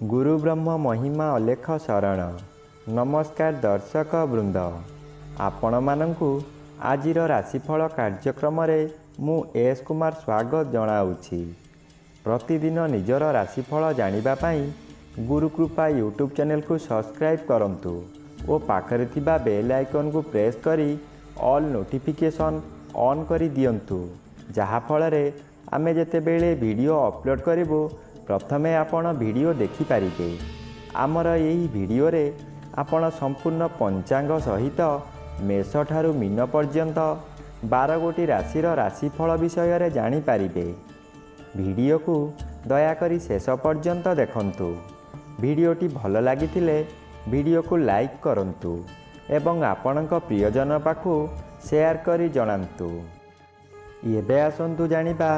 गुरु ब्रह्म महिमा अलेख शरण। नमस्कार दर्शक वृंद, आपण मानंकु आजिर राशिफल कार्यक्रम मु एस कुमार स्वागत जनाऊँगी। प्रतिदिन निजर राशिफल जानिबा पाई गुरुकृपा यूट्यूब चैनल को सब्सक्राइब करंतु और पाखरे थिबा बेल आइकन को प्रेस करी ऑल नोटिफिकेशन ऑन करी दियंतु, जहा फଳରେ आमे जेतेबेले वीडियो अपलोड करिवो प्रथमे आपण वीडियो देखि पारिबे। आमर यही वीडियो रे आपण संपूर्ण पंचांग सहित मेष ठारू मीन पर्यंत 12 गोटी राशिर राशिफल विषय रे जानि पारिबे। वीडियो को दयाकरी शेष पर्यंत देखंतु। वीडियोटी भल लागिथिले वीडियो को लाइक करंतु एवं आपणक प्रियजन पाखु शेयर करी जणांतु। एबे आसंतु जानिबा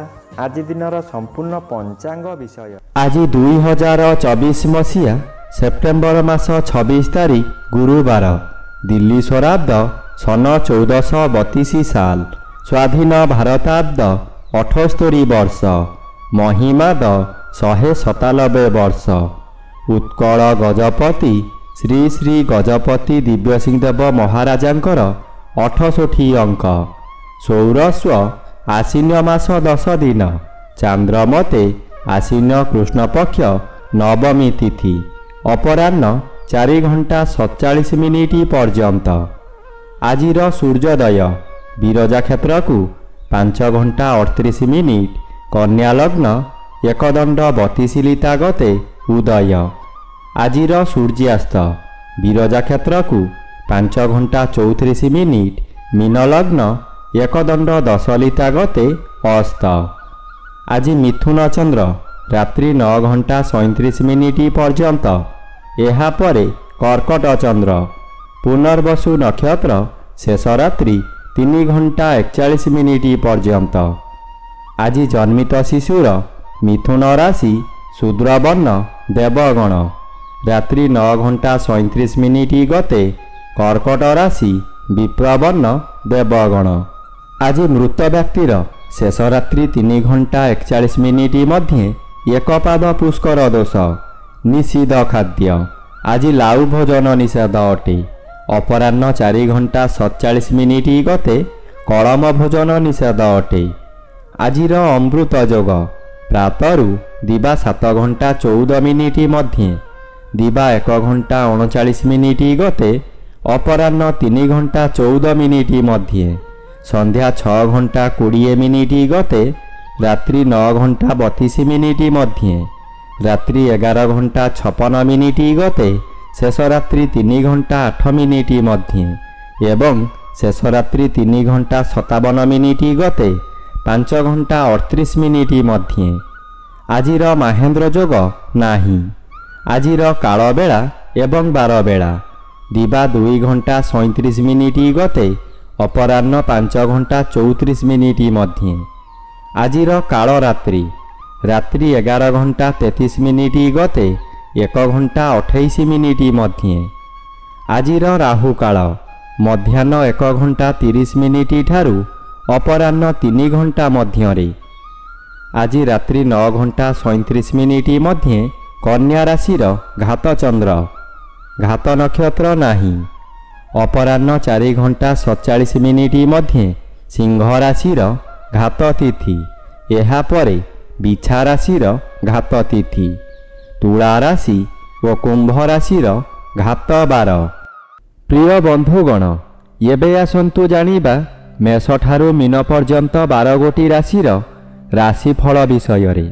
आज दिनर संपूर्ण पंचांग विषय। आज 2024 मसीहा सेप्टेम्बर मास 26 तारीख गुरुवार, दिल्ली स्वराब्द सन 1432 साल, स्वाधीन भारताब्द 78 वर्ष, महिमाद 197 वर्ष। उत्कल गजपति श्री श्री गजपति दिव्यसिंहदेव महाराजांकर 68 अंक। सौरस्व आश्विन मास 10 दिन, चांद्रमते आश्विन कृष्ण पक्ष नवमी तिथि, अपराह्न 4 घंटा 47 मिनिट पर्यंत। आजिर सूर्योदय विरजा क्षेत्र को 5 घंटा 38 मिनिट, कन्या लग्न एकदंड 32 लिता गते उदय। आजिर सूर्यास्त विरजा क्षेत्र को 5 घंटा 34 मिनिट, मीन लग्न एकदंड 10 लिता गते अस्त। आज मिथुन चंद्र रात्रि 9 घंटा 37 मिनिट पर्यंत, एहा परे कर्कट चंद्र। पुनर्वसु नक्षत्र शेष रात्रि 3 घंटा 41 मिनिट पर्यंत। आज जन्मित शिशुर मिथुन राशि शूद्रवर्ण देवगण, रात्रि 9 घंटा 37 मिनिट गते कर्कट राशि विप्रवर्ण देवगण। आज मृत व्यक्तिर शेष रात्रि 3 घंटा 41 मिनिट मध्ये एकपाद पुष्कर दोष, निषिद्ध खाद्य। आज लाउ भोजन निषेध अटे। अपराह्न 4 घंटा 47 मिनिट गते कलम भोजन निषेध अटे। आजिर अमृत योग प्रातरु दिवा 7 घंटा 14 मिनिट मध्ये, दिवा 1 घंटा 39 मिनिट गते अपराह्न 3 घंटा 14 मिनिट मध्ये, संध्या 6 घंटा 20 मिनिट गते रात्रि 9 घंटा 32 मिनिट मध्ये, रात्रि 11 घंटा 56 मिनिट गते शेष रात्रि 3 घंटा 8 मिनिट मध्ये एवं शेष रात्रि 3 घंटा 57 मिनिट गते 5 घंटा 38 मिनिट मध्ये। आजिर महेंद्र योग नाही। आजिर काल बेला एवं 12 बेला, दिवा 2 घंटा 37 मिनिट गते अपराह्न 5 घंटा 34 मिनिट मध्ये। आजिर काल रात्रि रात्रि 11 घंटा 33 मिनिट गते 1 घंटा 28 मिनिट मध्ये। आजिर राहु काल मध्याह्न 1 घंटा 30 मिनिट ठारू अपराह्न 3 घंटा मध्यरे। आज रात्रि 9 घंटा 37 मिनिट मध्ये कन्या राशिर घात चंद्र, घात नक्षत्र नाही। अपराह्न 4 घंटा 47 मिनिट मध्ये सिंह राशिर घात तिथि, एहा परे बिछा राशिर घात तिथि। तुला राशि और कुंभ राशिर घात 12। प्रिय बंधुगण, एबे आसंतु जानिबा मेष ठारू मीन पर्यंत 12 गोटी राशिर राशिफल विषय रे।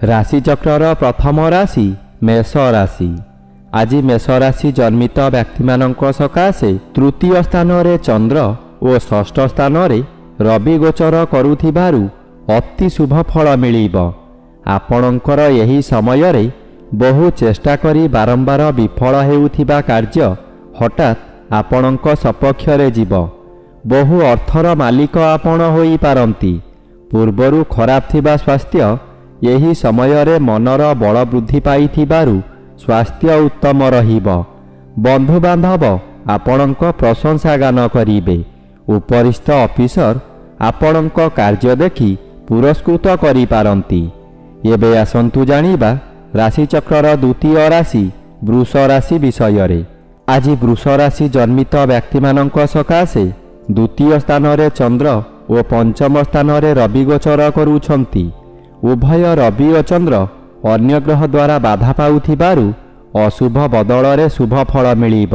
राशिचक्रर प्रथम राशि मेष राशि। आज मेष राशि जन्मित व्यक्ति मानक सकाशे तृतीय स्थान रे चंद्र और षष्ठ स्थान रे रवि गोचर करुथिबारु अति शुभ फल मिलिब। आपणकर यही समय रे बहु चेष्टा करी बारंबार विफल हेउथिबा कार्य हठात आपणक सपक्ष रे जीव। बहु अर्थर मालिक आपण होई पारंती। पूर्वरु खराब थिबा स्वास्थ्य यही समय रे मनर बल वृद्धि पाइथिबारु स्वास्थ्य उत्तम रहिब। बंधु बांधव आपणक प्रशंसा गान करिबे। उपरिस्थ ऑफिसर आपणक कार्य देखि पुरस्कृत करि पारंती। एबे आसंतु जानिबा राशिचक्रर द्वितीय राशि वृष राशि विषय। आज वृष राशि जन्मित व्यक्ति सकाशे द्वितीय स्थान में चंद्र और पंचम स्थान में रवि गोचर करुछंती। उभय रवि और चंद्र अन्य ग्रह द्वारा बाधा पाउथिबारु अशुभ बदल में शुभ फल मिलिब।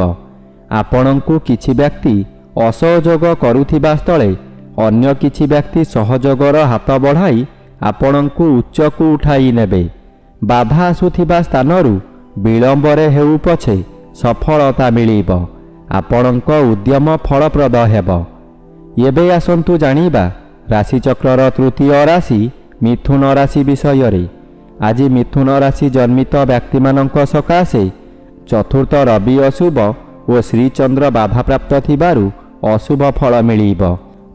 आपणंकु किछि व्यक्ति असहयोग करुथिबा स्थले अन्य किछि व्यक्ति सहयोगर हाथ बढ़ाई आपणंकु उच्चकु उठाई नेबे। बाधा आसुथिबा स्थानरु विलंबरे हेउ पछे सफलता मिलिब। आपणंक उद्यम फलप्रद हेब। एबे आसंतु जानिबा राशिचक्रर तृतीय राशि मिथुन राशि विषय। आज मिथुन राशि जन्मित व्यक्ति सकाशे चतुर्थ रवि अशुभ और श्रीचंद्र बाधा प्राप्त थिबारु अशुभ फल मिलिब।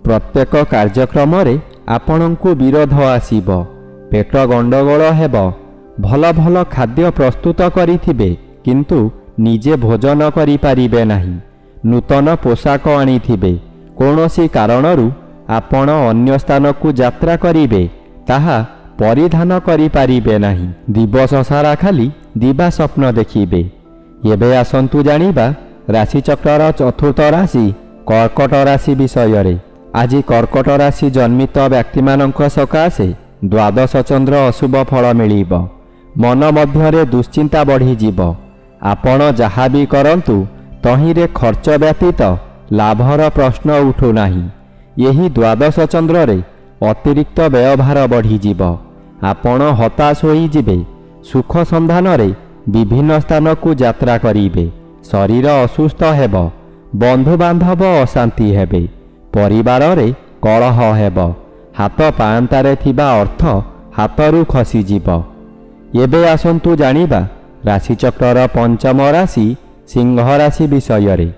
प्रत्येक कार्यक्रम रे आपणंकु विरोध आसीब। पेट गंडगोल हेब। भल भल खाद्य प्रस्तुत करिथिबे किंतु निजे भोजन करि पारिबे नाही। नूतन पोशाक आनिथिबे। कौनसी कारणरू आपण अन्य स्थान को यात्रा करिबे ताहा परिधान करि पारिबे नाही। दिवस सारा खाली दिवा स्वप्न देखिबे। एबे आसंतु जानिबा राशिचक्रर चतुर्थ राशि कर्कट राशि विषय। आज कर्कट राशि जन्मित व्यक्ति सकाशे द्वादश चंद्र अशुभ फल मिलिब। मन मध्यरे दुश्चिंता बढ़ीजिब। आपण जहा भी करंतु तहिरे खर्च व्यतीत लाभर प्रश्न उठू नाही। यही द्वादश चंद्र रे अतिरिक्त व्यवहार बढ़ीजिब। आपण हताश होइजिबे। सुख संधान रे विभिन्न स्थान को यात्रा करिबे। शरीर असुस्थ हेब। बंधु बांधव अशांति हेबे। परिवार रे कलह हेब। हाथ पांतारे थिबा अर्थ हाथरू खसीजिब। एबे आसंतु जानिबा राशिचक्रर पंचम राशि सिंह राशि विषय।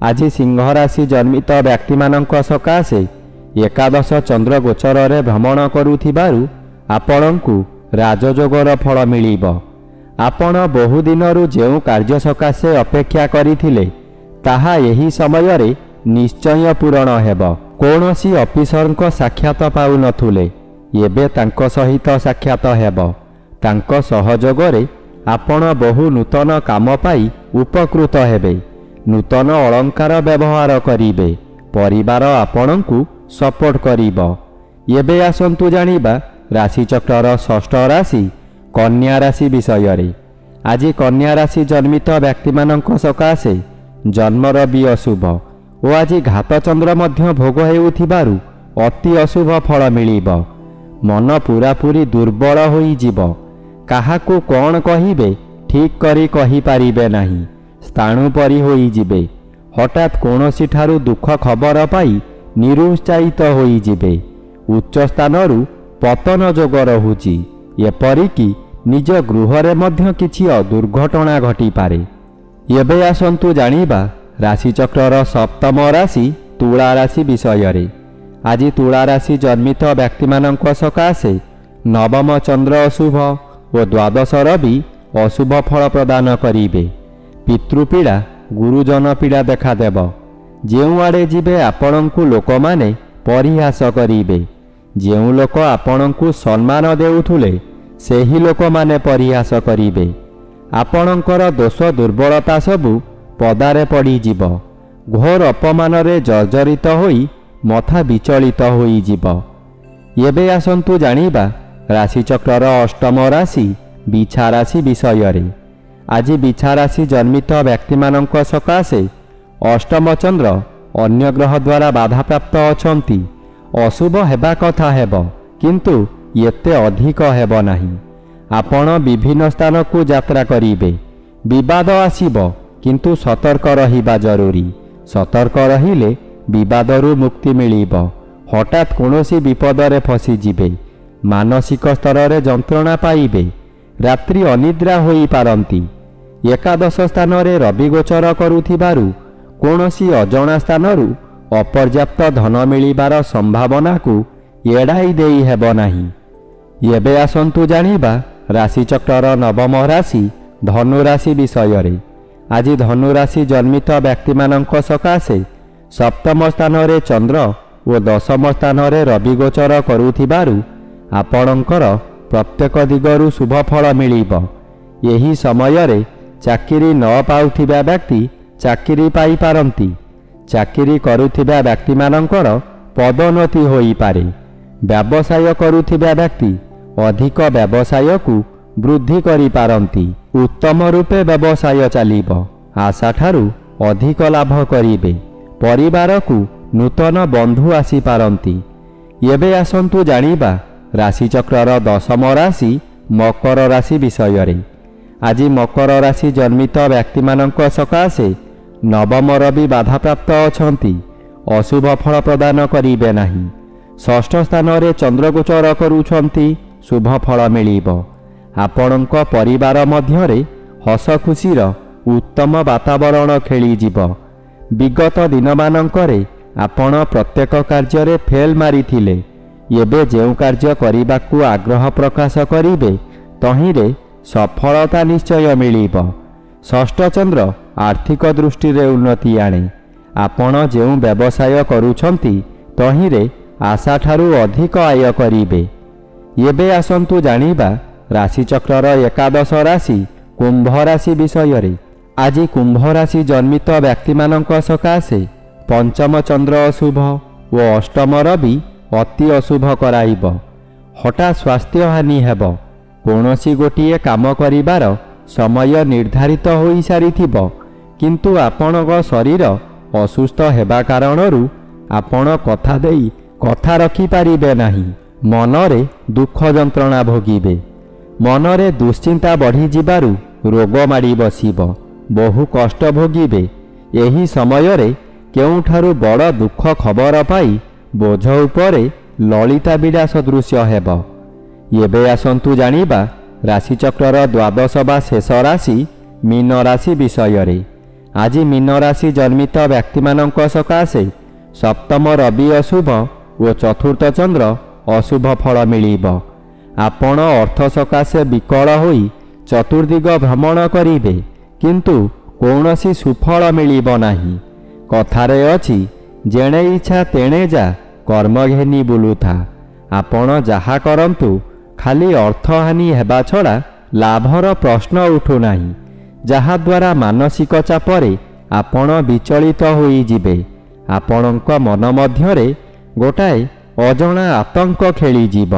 आज सिंह राशि जन्मित व्यक्ति सकाशे एकादश चंद्र गोचर रे भ्रमण करुथिबारु आपणंकु राजयोगर फल मिलिब। आपण बहुदिनरु जेउ कार्य सकाशे अपेक्षा करिथिले ताहा एही समय रे निश्चय पूरण हेब। कौनसी ऑफिसरଙ୍କ साक्षात पाउ नथुले एबे तांको सहित साक्षात हेब। तांको सहयोगरे आपण बहु नूतन काम पाई उपकृत हेबे। नूतन अलंकार व्यवहार करिबे। परिवार आपणंकु सपोर्ट करिब। एबे आसंतु जानिबा राशिचक्रर षष्ठ राशि कन्या राशि विषय। आज कन्या राशि जन्मित व्यक्ति सकाशे जन्म रवि अशुभ और आज घात चंद्र मध्य भोग हेउथिबारु अति अशुभ फल मिलिब। मन पूरापूरी दुर्बल होइजिब। काहाकु कौन कहिबे ठीक करी कहि पारिबे नाही। स्थाणु परि होइजिबे। हठात कोनोसी ठारु दुख खबर पाई निरुत्साहित होइजिबे। उच्च स्थानरु पतन जोग रहुची। एपरिकी निज गृहरे मध्य किछि दुर्घटना घटी पारे। एबे आसंतु जानिबा राशिचक्रर सप्तम राशि तुला राशि विषय। आज तुला राशि जन्मित व्यक्ति सकाशे नवम चंद्र अशुभ और द्वादश रवि अशुभ फल प्रदान करिबे। पितृपीड़ा गुरुजन पीड़ा देखादेव। जेउ आड़े जिबे आपणंकु लोक माने परिहास करिबे। जेउ लोक आपणंकु सम्मान देउथुले सेही लोक माने परिहास करिबे। आपणंकर दोष दुर्बलता सबु पदारे पड़ीजिब। घोर अपमान रे जर्जरित होई मथा विचलित होइजिब। एबे आसंतु जानिबा राशिचक्रर अष्टम राशि बिछा राशि विषय। आज बिछा राशि जन्मित व्यक्ति सकाशे अष्टम चंद्र अन्य ग्रह द्वारा बाधा प्राप्त अछंती। अशुभ हेबा कथा हेब किंतु एते अधिक हेब नाही। आपण विभिन्न स्थान को यात्रा करिबे। विवाद आसीब किंतु सतर्क रहिबा जरूरी। सतर्क रहिले विवादरू मुक्ति मिलिब। हठात कोनोसी विपदरे फसी जिबे। मानसिक स्तर रे जंत्रणा पाइबे। रात्रि अनिद्रा होई पारंती। एकादश स्थान रे रवि गोचर करुथिबारु कोनोसी अजणा स्थानरु अपर्याप्त धन मिलिबार संभावना को एड़ाई देई हेब नाही। एबे आसंतु जानिबा राशिचक्रर नवम राशि धनु राशि विषय। आज धनु राशि जन्मित व्यक्ति सकाशे सप्तम स्थान रे चंद्र और दशम स्थान रे रवि गोचर करुथिबारु आपणंकर प्रत्येक दिगरु शुभ फल मिलिब। ଏହି ସମୟରେ ଚାକିରି ନ ପାଉଥିବା ବ୍ୟକ୍ତି ଚାକିରି ପାଇପାରନ୍ତି। ଚାକିରି କରୁଥିବା ବ୍ୟକ୍ତିମାନଙ୍କର ପଦୋନ୍ନତି ହୋଇପାରେ। ବ୍ୟବସାୟ କରୁଥିବା ବ୍ୟକ୍ତି ଅଧିକ ବ୍ୟବସାୟକୁ ବୃଦ୍ଧି କରିପାରନ୍ତି। ଉତ୍ତମ ରୂପେ ବ୍ୟବସାୟ ଚାଲିବ। ଆଶାଠାରୁ ଅଧିକ ଲାଭ କରିବେ। ପରିବାରକୁ ନୂତନ ବନ୍ଧୁ ଆସିପାରନ୍ତି। ଏବେ ଆସନ୍ତୁ ଜାଣିବା ରାଶିଚକ୍ରର ଦଶମ ରାଶି ମକର ରାଶି ବିଷୟରେ। ଆଜି ମକର ରାଶି ଜନ୍ମିତ ବ୍ୟକ୍ତିମାନଙ୍କ ସକାଶେ ନବମ ରବି ବାଧାପ୍ରାପ୍ତ ଅଛନ୍ତି। ଅଶୁଭ ଫଳ ପ୍ରଦାନ କରିବେ ନାହିଁ। ଷଷ୍ଠ ସ୍ଥାନରେ ଚନ୍ଦ୍ରଗୋଚର କରୁଛନ୍ତି। ଶୁଭ ଫଳ ମିଳିବ। ଆପଣଙ୍କ ପରିବାର ମଧ୍ୟରେ ହସ ଖୁସିର ଉତ୍ତମ ବାତାବରଣ ଖେଳିଯିବ। ବିଗତ ଦିନମାନଙ୍କରେ ଆପଣ ପ୍ରତ୍ୟେକ କାର୍ଯ୍ୟରେ ଫେଲ୍ ମାରିଥିଲେ। ଏବେ ଯେଉଁ କାର୍ଯ୍ୟ କରିବାକୁ ଆଗ୍ରହ ପ୍ରକାଶ କରିବେ ତହିଁରେ ସଫଳତା ନିଶ୍ଚୟ ମିଳିବ। ଷଷ୍ଠ ଚନ୍ଦ୍ର ଆର୍ଥିକ ଦୃଷ୍ଟିରେ ଉନ୍ନତି ଆଣେ। ଆପଣ ଯେଉଁ ବ୍ୟବସାୟ କରୁଛନ୍ତି ତହିଁରେ ଆଶାଠାରୁ ଅଧିକ ଆୟ କରିବେ। ଏବେ ଆସନ୍ତୁ ଜାଣିବା ରାଶିଚକ୍ରର ଏକାଦଶ ରାଶି କୁମ୍ଭ ରାଶି ବିଷୟରେ। ଆଜି କୁମ୍ଭ ରାଶି ଜନ୍ମିତ ବ୍ୟକ୍ତିମାନଙ୍କ ସକାଶେ ପଞ୍ଚମ ଚନ୍ଦ୍ର ଅଶୁଭ ଓ ଅଷ୍ଟମ ରବି ଅତି ଅଶୁଭ କରାଇବ। ହଠାତ୍ ସ୍ୱାସ୍ଥ୍ୟହାନି ହେବ। କୌଣସି ଗୋଟିଏ କାମ କରିବାର ସମୟ ନିର୍ଦ୍ଧାରିତ ହୋଇସାରିଥିବ, କିନ୍ତୁ ଆପଣଙ୍କ ଶରୀର ଅସୁସ୍ଥ ହେବା କାରଣରୁ ଆପଣ କଥା ଦେଇ କଥା ରଖିପାରିବେ ନାହିଁ। ମନରେ ଦୁଃଖ ଯନ୍ତ୍ରଣା ଭୋଗିବେ। ମନରେ ଦୁଶ୍ଚିନ୍ତା ବଢ଼ିଯିବାରୁ ରୋଗ ମାଡ଼ି ବସିବ। ବହୁ କଷ୍ଟ ଭୋଗିବେ। ଏହି ସମୟରେ କେଉଁଠାରୁ ବଡ଼ ଦୁଃଖ ଖବର ପାଇ ବୋଝ ଉପରେ ଲଳିତା ବିଡ଼ା ସଦୃଶ୍ୟ ହେବ। ଏବେ ଆସନ୍ତୁ ଜାଣିବା ରାଶିଚକ୍ରର ଦ୍ୱାଦଶ ବା ଶେଷ ରାଶି ମୀନ ରାଶି ବିଷୟରେ। ଆଜି ମୀନ ରାଶି ଜନ୍ମିତ ବ୍ୟକ୍ତିମାନଙ୍କ ସକାଶେ ସପ୍ତମ ରବି ଅଶୁଭ ଓ ଚତୁର୍ଥ ଚନ୍ଦ୍ର ଅଶୁଭ ଫଳ ମିଳିବ। ଆପଣ ଅର୍ଥ ସକାଶେ ବିକଳ ହୋଇ ଚତୁର୍ଦିଗ ଭ୍ରମଣ କରିବେ, କିନ୍ତୁ କୌଣସି ସୁଫଳ ମିଳିବ ନାହିଁ। କଥାରେ ଅଛି, ଯେଣେ ଇଚ୍ଛା ତେଣେ ଯା, କର୍ମ ଘେନି ବୁଲୁଥା। ଆପଣ ଯାହା କରନ୍ତୁ ଖାଲି ଅର୍ଥହାନି ହେବା ଛଡ଼ା ଲାଭର ପ୍ରଶ୍ନ ଉଠୁନାହିଁ, ଯାହାଦ୍ୱାରା ମାନସିକ ଚାପରେ ଆପଣ ବିଚଳିତ ହୋଇଯିବେ। ଆପଣଙ୍କ ମନ ମଧ୍ୟରେ ଗୋଟାଏ ଅଜଣା ଆତଙ୍କ ଖେଳିଯିବ।